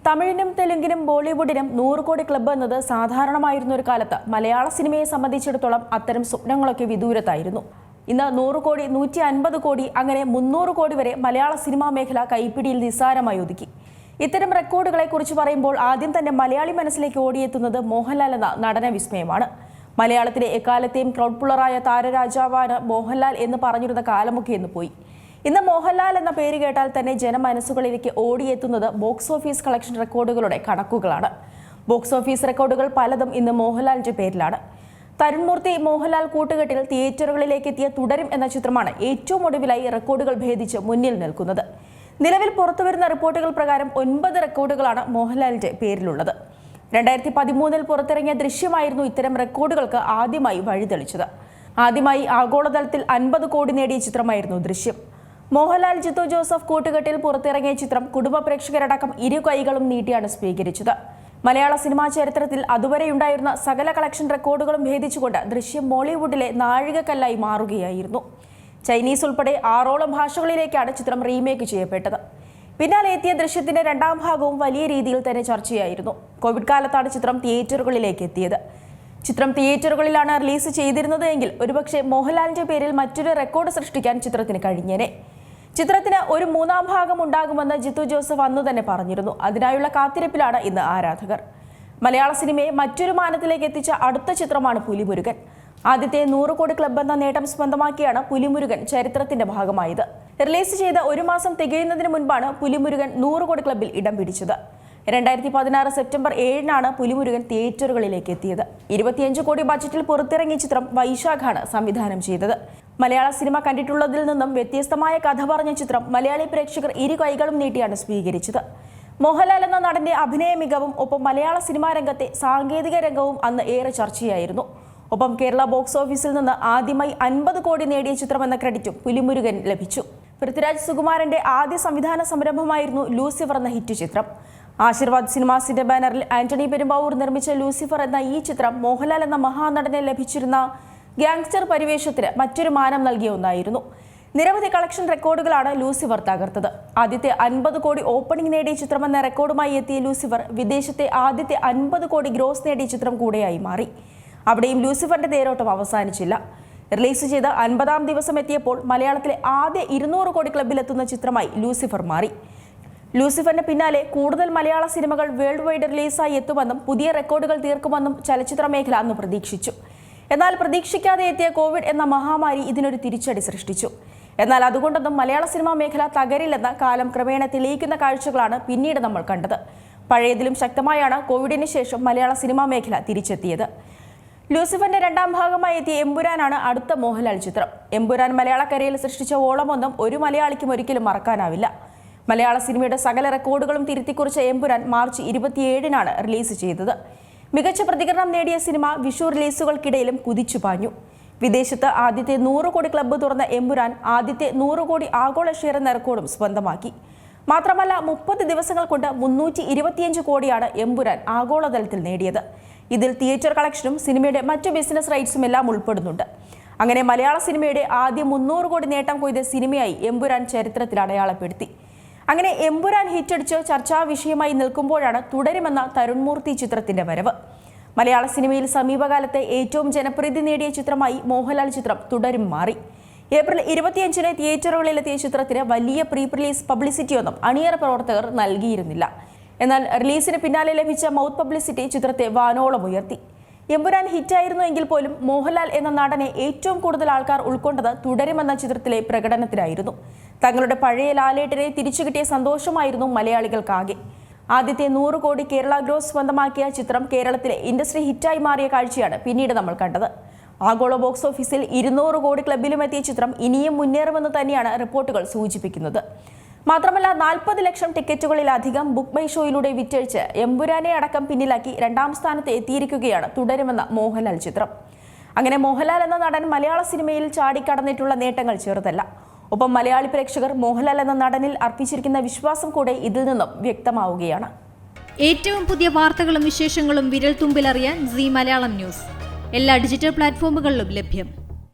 തമിഴിനും തെലുങ്കിനും ബോളിവുഡിനും 100 കോടി ക്ലബ്ബ് എന്നത് സാധാരണമായിരുന്ന ഒരു കാലത്ത് മലയാള സിനിമയെ സംബന്ധിച്ചിടത്തോളം അത്തരം സ്വപ്നങ്ങളൊക്കെ വിദൂരത്തായിരുന്നു. ഇന്ന് 100 കോടി, 150 കോടി, അങ്ങനെ 300 കോടി വരെ മലയാള സിനിമാ മേഖല കൈപ്പിടിയിൽ നിസ്സാരമായി ഒതുക്കി. ഇത്തരം റെക്കോർഡുകളെ കുറിച്ച് പറയുമ്പോൾ ആദ്യം തന്നെ മലയാളി മനസ്സിലേക്ക് ഓടിയെത്തുന്നത് മോഹൻലാൽ എന്ന നടന വിസ്മയമാണ്. മലയാളത്തിലെ എക്കാലത്തെയും ക്രൗഡ് പുള്ളറായ താരരാജാവാണ് മോഹൻലാൽ എന്ന് പറഞ്ഞിരുന്ന കാലമൊക്കെ എന്ന് പോയി. ഇന്ന് മോഹൻലാൽ എന്ന പേര് കേട്ടാൽ തന്നെ ജനമനസ്സുകളിലേക്ക് ഓടിയെത്തുന്നത് ബോക്സ് ഓഫീസ് കളക്ഷൻ റെക്കോർഡുകളുടെ കണക്കുകളാണ്. ബോക്സ് ഓഫീസ് റെക്കോർഡുകൾ പലതും ഇന്ന് മോഹൻലാലിന്റെ പേരിലാണ്. തരുൺമൂർത്തി മോഹൻലാൽ കൂട്ടുകെട്ടിൽ തിയേറ്ററുകളിലേക്ക് എത്തിയ തുടരും എന്ന ചിത്രമാണ് ഏറ്റവും ഒടുവിലായി റെക്കോർഡുകൾ ഭേദിച്ച് മുന്നിൽ നിൽക്കുന്നത്. നിലവിൽ പുറത്തുവരുന്ന റിപ്പോർട്ടുകൾ പ്രകാരം 9 റെക്കോർഡുകളാണ് മോഹൻലാലിന്റെ പേരിലുള്ളത്. 2013 പുറത്തിറങ്ങിയ ദൃശ്യമായിരുന്നു ഇത്തരം റെക്കോർഡുകൾക്ക് ആദ്യമായി വഴിതെളിച്ചത്. ആദ്യമായി ആഗോളതലത്തിൽ 50 കോടി നേടിയ ചിത്രമായിരുന്നു ദൃശ്യം. മോഹൻലാൽ ജിത്തു ജോസഫ് കൂട്ടുകെട്ടിൽ പുറത്തിറങ്ങിയ ചിത്രം കുടുംബ പ്രേക്ഷകരടക്കം ഇരു കൈകളും നീട്ടിയാണ് സ്വീകരിച്ചത്. മലയാള സിനിമാ ചരിത്രത്തിൽ അതുവരെയുണ്ടായിരുന്ന സകല കളക്ഷൻ റെക്കോർഡുകളും ഭേദിച്ചുകൊണ്ട് ദൃശ്യം ബോളിവുഡിലെ നാഴികക്കല്ലായി മാറുകയായിരുന്നു. ചൈനീസ് ഉൾപ്പെടെ 6ഓളം ഭാഷകളിലേക്കാണ് ചിത്രം റീമേക്ക് ചെയ്യപ്പെട്ടത്. പിന്നാലെ എത്തിയ ദൃശ്യത്തിന്റെ 2ാം ഭാഗവും വലിയ രീതിയിൽ തന്നെ ചർച്ചയായിരുന്നു. കോവിഡ് കാലത്താണ് ചിത്രം തിയേറ്ററുകളിലേക്ക് എത്തിയത്. ചിത്രം തിയേറ്ററുകളിലാണ് റിലീസ് ചെയ്തിരുന്നത് എങ്കിൽ ഒരുപക്ഷെ മോഹൻലാലിന്റെ പേരിൽ മറ്റൊരു റെക്കോർഡ് സൃഷ്ടിക്കാൻ ചിത്രത്തിന് കഴിഞ്ഞേനെ. ചിത്രത്തിന് ഒരു 3ാം ഭാഗം ഉണ്ടാകുമെന്ന് ജിത്തു ജോസഫ് അന്നു തന്നെ പറഞ്ഞിരുന്നു. അതിനായുള്ള കാത്തിരിപ്പിലാണ് ഇന്ന് ആരാധകർ. മലയാള സിനിമയെ മറ്റൊരു മാനത്തിലേക്ക് എത്തിച്ച അടുത്ത ചിത്രമാണ് പുലിമുരുകൻ. ആദ്യത്തെ 100 കോടി ക്ലബ്ബ് എന്ന നേട്ടം സ്വന്തമാക്കിയാണ് പുലിമുരുകൻ ചരിത്രത്തിന്റെ ഭാഗമായത്. റിലീസ് ചെയ്ത 1 മാസം തികയുന്നതിന് മുൻപാണ് പുലിമുരുകൻ 100 കോടി ക്ലബ്ബിൽ ഇടം പിടിച്ചത്. 2016 സെപ്റ്റംബർ 7-നാണ് പുലിമുരുകൻ തിയേറ്ററുകളിലേക്ക് എത്തിയത്. 25 കോടി ബജറ്റിൽ പുറത്തിറങ്ങിയ ചിത്രം വൈശാഖാണ് സംവിധാനം ചെയ്തത്. മലയാള സിനിമ കണ്ടിട്ടുള്ളതിൽ നിന്നും വ്യത്യസ്തമായ കഥ പറഞ്ഞ ചിത്രം മലയാളി പ്രേക്ഷകർ ഇരു കൈകളും നീട്ടിയാണ് സ്വീകരിച്ചത്. മോഹൻലാൽ എന്ന നടന്റെ അഭിനയ മികവും ഒപ്പം മലയാള സിനിമാ രംഗത്തെ സാങ്കേതിക രംഗവും അന്ന് ഏറെ ചർച്ചയായിരുന്നു. ഒപ്പം കേരള ബോക്സ് ഓഫീസിൽ നിന്ന് ആദ്യമായി 50 കോടി നേടിയ ചിത്രം എന്ന ക്രെഡിറ്റും പുലിമുരുകൻ ലഭിച്ചു. പൃഥ്വിരാജ് സുകുമാരന്റെ ആദ്യ സംവിധാന സംരംഭമായിരുന്നു ലൂസിഫർ എന്ന ഹിറ്റ് ചിത്രം. ആശീർവാദ് സിനിമാസിന്റെ ബാനറിൽ ആന്റണി പെരുമ്പാവൂർ നിർമ്മിച്ച ലൂസിഫർ എന്ന ഈ ചിത്രം മോഹൻലാൽ എന്ന മഹാനടനെ ലഭിച്ചിരുന്ന ഗ്യാങ്സ്റ്റർ പരിവേഷത്തിന് മറ്റൊരു മാനം നൽകിയ ഒന്നായിരുന്നു. നിരവധി കളക്ഷൻ റെക്കോർഡുകളാണ് ലൂസിഫർ തകർത്തത്. ആദ്യത്തെ 50 കോടി ഓപ്പണിംഗ് നേടിയ ചിത്രമെന്ന റെക്കോർഡുമായി എത്തിയ ലൂസിഫർ വിദേശത്തെ ആദ്യത്തെ 50 കോടി ഗ്രോസ് നേടിയ ചിത്രം കൂടെയായി മാറി. അവിടെയും ലൂസിഫറിന്റെ തേരോട്ടം അവസാനിച്ചില്ല. റിലീസ് ചെയ്ത് 50ാം ദിവസം എത്തിയപ്പോൾ മലയാളത്തിലെ ആദ്യ 200 കോടി ക്ലബ്ബിലെത്തുന്ന ചിത്രമായി ലൂസിഫർ മാറി. ലൂസിഫറിന് പിന്നാലെ കൂടുതൽ മലയാള സിനിമകൾ വേൾഡ് വൈഡ് റിലീസായി എത്തുമെന്നും പുതിയ റെക്കോർഡുകൾ തീർക്കുമെന്നും ചലച്ചിത്ര മേഖല അന്ന് പ്രതീക്ഷിച്ചു. എന്നാൽ പ്രതീക്ഷിക്കാതെ എത്തിയ കോവിഡ് എന്ന മഹാമാരി ഇതിനൊരു തിരിച്ചടി സൃഷ്ടിച്ചു. എന്നാൽ അതുകൊണ്ടൊന്നും മലയാള സിനിമാ മേഖല തകരില്ലെന്ന കാലം ക്രമേണ തെളിയിക്കുന്ന കാഴ്ചകളാണ് പിന്നീട് നമ്മൾ കണ്ടത്. പഴയതിലും ശക്തമായാണ് കോവിഡിന് ശേഷം മലയാള സിനിമാ മേഖല തിരിച്ചെത്തിയത്. ലൂസിഫറിന്റെ 2ാം ഭാഗമായി എത്തിയ എമ്പുരാനാണ് അടുത്ത മോഹൻലാൽ ചിത്രം. എമ്പുരാൻ മലയാളക്കരയിൽ സൃഷ്ടിച്ച ഓളമൊന്നും ഒരു മലയാളിക്കും ഒരിക്കലും മറക്കാനാവില്ല. മലയാള സിനിമയുടെ സകല റെക്കോർഡുകളും തിരുത്തിക്കുറിച്ച എമ്പുരാൻ മാർച്ച് 27-നാണ് റിലീസ് ചെയ്തത്. മികച്ച പ്രതികരണം നേടിയ സിനിമ വിഷു റിലീസുകൾക്കിടയിലും കുതിച്ചു പാഞ്ഞു. വിദേശത്ത് ആദ്യത്തെ 100 കോടി ക്ലബ്ബ് തുറന്ന എമ്പുരാൻ ആദ്യത്തെ 100 കോടി ആഗോള ഷെയർ എന്ന റെക്കോർഡും സ്വന്തമാക്കി. മാത്രമല്ല 30 ദിവസങ്ങൾ കൊണ്ട് 325 കോടിയാണ് എമ്പുരാൻ ആഗോളതലത്തിൽ നേടിയത്. ഇതിൽ തിയേറ്റർ കളക്ഷനും സിനിമയുടെ മറ്റു ബിസിനസ് റൈറ്റ്സും എല്ലാം ഉൾപ്പെടുന്നുണ്ട്. അങ്ങനെ മലയാള സിനിമയുടെ ആദ്യ 300 കോടി നേട്ടം കൊയ്ത സിനിമയായി എമ്പുരാൻ ചരിത്രത്തിൽ അടയാളപ്പെടുത്തി. അങ്ങനെ എമ്പുരാൻ ഹിറ്റടിച്ച് ചർച്ചാ വിഷയമായി നിൽക്കുമ്പോഴാണ് തുടരുമെന്ന തരുൺമൂർത്തി ചിത്രത്തിന്റെ വരവ്. മലയാള സിനിമയിൽ സമീപകാലത്തെ ഏറ്റവും ജനപ്രീതി നേടിയ ചിത്രമായി മോഹൻലാൽ ചിത്രം തുടരും മാറി. ഏപ്രിൽ 25-ന് തിയേറ്ററുകളിലെത്തിയ ചിത്രത്തിന് വലിയ പ്രീ റിലീസ് പബ്ലിസിറ്റിയൊന്നും അണിയറ പ്രവർത്തകർ നൽകിയിരുന്നില്ല. എന്നാൽ റിലീസിന് പിന്നാലെ ലഭിച്ച മൗത്ത് പബ്ലിസിറ്റി ചിത്രത്തെ വാനോളം ഉയർത്തി. എമ്പുരാൻ ഹിറ്റായിരുന്നു എങ്കിൽ പോലും മോഹൻലാൽ എന്ന നടനെ ഏറ്റവും കൂടുതൽ ആൾക്കാർ ഉൾക്കൊണ്ടത് തുടരുമെന്ന ചിത്രത്തിലെ പ്രകടനത്തിലായിരുന്നു. തങ്ങളുടെ പഴയ ലാലേട്ടനെ തിരിച്ചു കിട്ടിയ സന്തോഷമായിരുന്നു മലയാളികൾക്കാകെ. ആദ്യത്തെ 100 കോടി കേരള ഗ്രോസ് സ്വന്തമാക്കിയ ചിത്രം കേരളത്തിലെ ഇൻഡസ്ട്രി ഹിറ്റായി മാറിയ കാഴ്ചയാണ് പിന്നീട് നമ്മൾ കണ്ടത്. ആഗോള ബോക്സ് ഓഫീസിൽ 200 കോടി ക്ലബ്ബിലും എത്തിയ ചിത്രം ഇനിയും മുന്നേറുമെന്ന് തന്നെയാണ് റിപ്പോർട്ടുകൾ സൂചിപ്പിക്കുന്നത്. മാത്രമല്ല 40 ലക്ഷം ടിക്കറ്റുകളിലധികം ബുക്ക് മൈ ഷോയിലൂടെ വിറ്റഴിച്ച് എമ്പുരാനെ അടക്കം പിന്നിലാക്കി 2ാം സ്ഥാനത്ത് എത്തിയിരിക്കുകയാണ് തുടരുമെന്ന മോഹൻലാൽ ചിത്രം. അങ്ങനെ മോഹൻലാൽ എന്ന നടൻ മലയാള സിനിമയിൽ ചാടിക്കടന്നിട്ടുള്ള നേട്ടങ്ങൾ ചെറുതല്ല. ഒപ്പം മലയാളി പ്രേക്ഷകർ മോഹൻലാൽ എന്ന നടനിൽ അർപ്പിച്ചിരിക്കുന്ന വിശ്വാസം കൂടെ ഇതിൽ നിന്നും വ്യക്തമാവുകയാണ്. ഏറ്റവും പുതിയ വാർത്തകളും വിശേഷങ്ങളും വിരൽ തുമ്പിലറിയാൻ സീ മലയാളം ന്യൂസ് എല്ലാ ഡിജിറ്റൽ പ്ലാറ്റ്ഫോമുകളിലും ലഭ്യം.